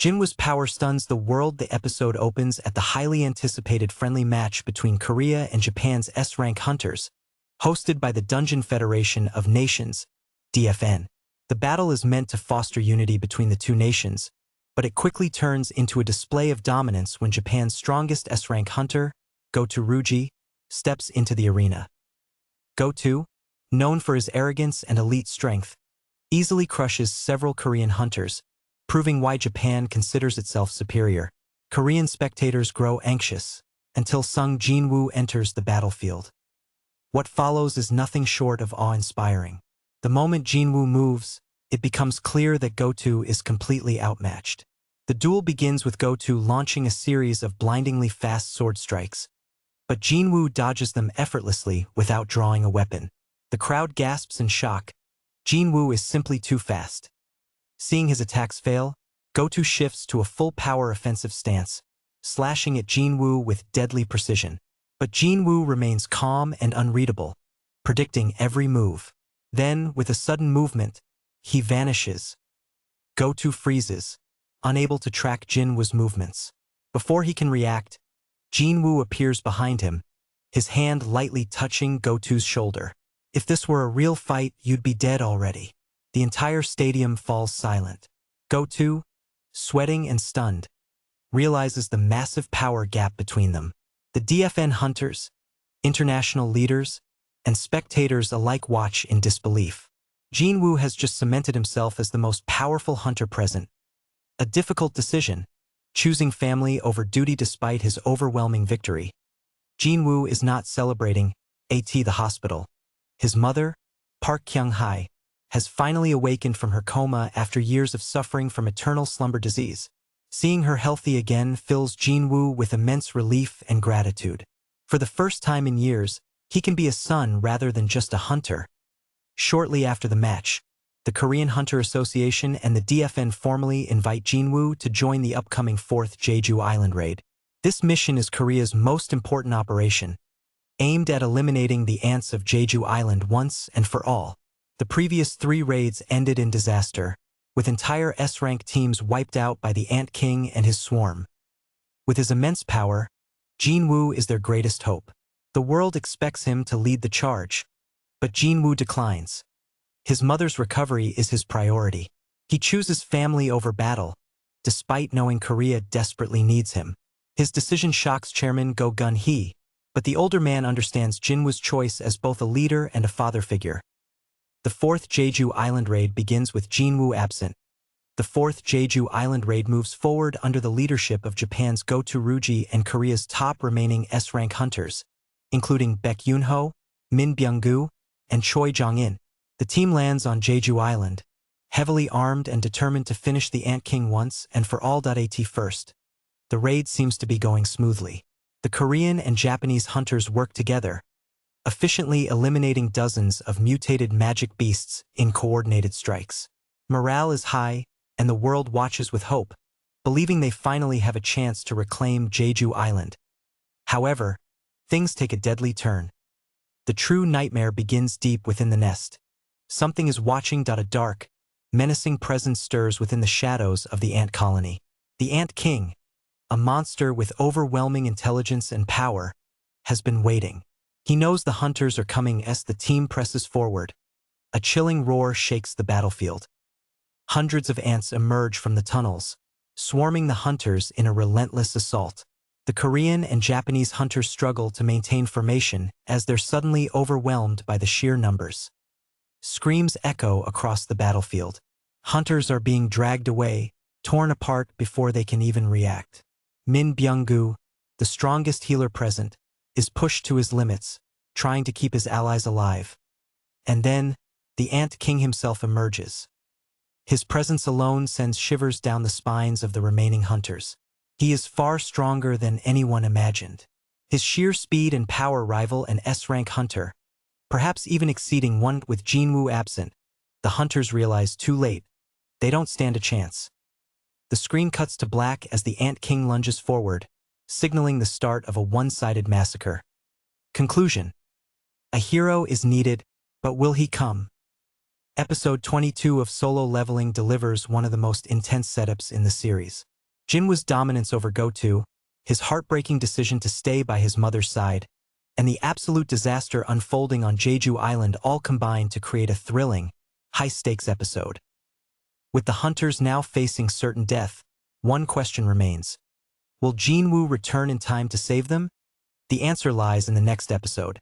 Jin-woo's power stuns the world. The episode opens at the highly anticipated friendly match between Korea and Japan's S-rank hunters, hosted by the Dungeon Federation of Nations, DFN. The battle is meant to foster unity between the two nations, but it quickly turns into a display of dominance when Japan's strongest S-rank hunter, Goto, steps into the arena. Goto, known for his arrogance and elite strength, easily crushes several Korean hunters, proving why Japan considers itself superior. Korean spectators grow anxious until Jin-woo enters the battlefield. What follows is nothing short of awe-inspiring. The moment Jin-woo moves, it becomes clear that Goto is completely outmatched. The duel begins with Goto launching a series of blindingly fast sword strikes, but Jin-woo dodges them effortlessly without drawing a weapon. The crowd gasps in shock. Jin-woo is simply too fast. Seeing his attacks fail, Goto shifts to a full-power offensive stance, slashing at Jin-woo with deadly precision. But Jin-woo remains calm and unreadable, predicting every move. Then, with a sudden movement, he vanishes. Goto freezes, unable to track Jin-woo's movements. Before he can react, Jin-woo appears behind him, his hand lightly touching Goto's shoulder. If this were a real fight, you'd be dead already. The entire stadium falls silent. Goto, sweating and stunned, realizes the massive power gap between them. The DFN hunters, international leaders, and spectators alike watch in disbelief. Jin-woo has just cemented himself as the most powerful hunter present. A difficult decision, choosing family over duty despite his overwhelming victory. Jin-woo is not celebrating at the hospital. His mother, Park Kyung-hae, has finally awakened from her coma after years of suffering from eternal slumber disease. Seeing her healthy again fills Jin-woo with immense relief and gratitude. For the first time in years, he can be a son rather than just a hunter. Shortly after the match, the Korean Hunter Association and the DFN formally invite Jin-woo to join the upcoming 4th Jeju Island raid. This mission is Korea's most important operation, aimed at eliminating the ants of Jeju Island once and for all. The previous 3 raids ended in disaster, with entire S-rank teams wiped out by the Ant King and his swarm. With his immense power, Jin-woo is their greatest hope. The world expects him to lead the charge, but Jin-woo declines. His mother's recovery is his priority. He chooses family over battle, despite knowing Korea desperately needs him. His decision shocks Chairman Go Gun-hee, but the older man understands Jin-woo's choice as both a leader and a father figure. The 4th Jeju Island raid begins with Jin-woo absent. The 4th Jeju Island raid moves forward under the leadership of Japan's Goto and Korea's top remaining S-rank hunters, including Baek Yoon-ho, Min Byung-gu, and Choi Jong-in. The team lands on Jeju Island, heavily armed and determined to finish the Ant King once and for all. At first, the raid seems to be going smoothly. The Korean and Japanese hunters work together, efficiently eliminating dozens of mutated magic beasts in coordinated strikes. Morale is high, and the world watches with hope, believing they finally have a chance to reclaim Jeju Island. However, things take a deadly turn. The true nightmare begins deep within the nest. Something is watching. A dark, menacing presence stirs within the shadows of the ant colony. The Ant King, a monster with overwhelming intelligence and power, has been waiting. He knows the hunters are coming as the team presses forward. A chilling roar shakes the battlefield. Hundreds of ants emerge from the tunnels, swarming the hunters in a relentless assault. The Korean and Japanese hunters struggle to maintain formation as they're suddenly overwhelmed by the sheer numbers. Screams echo across the battlefield. Hunters are being dragged away, torn apart before they can even react. Min Byung-gu, the strongest healer present, is pushed to his limits, trying to keep his allies alive. And then, the Ant King himself emerges. His presence alone sends shivers down the spines of the remaining hunters. He is far stronger than anyone imagined. His sheer speed and power rival an S-rank hunter, perhaps even exceeding one. With Jin-woo absent, the hunters realize too late, they don't stand a chance. The screen cuts to black as the Ant King lunges forward, signaling the start of a one-sided massacre. Conclusion: a hero is needed, but will he come? Episode 22 of Solo Leveling delivers one of the most intense setups in the series. Jin-woo's dominance over Goto, his heartbreaking decision to stay by his mother's side, and the absolute disaster unfolding on Jeju Island all combined to create a thrilling, high-stakes episode. With the hunters now facing certain death, one question remains. Will Jin-woo return in time to save them? The answer lies in the next episode.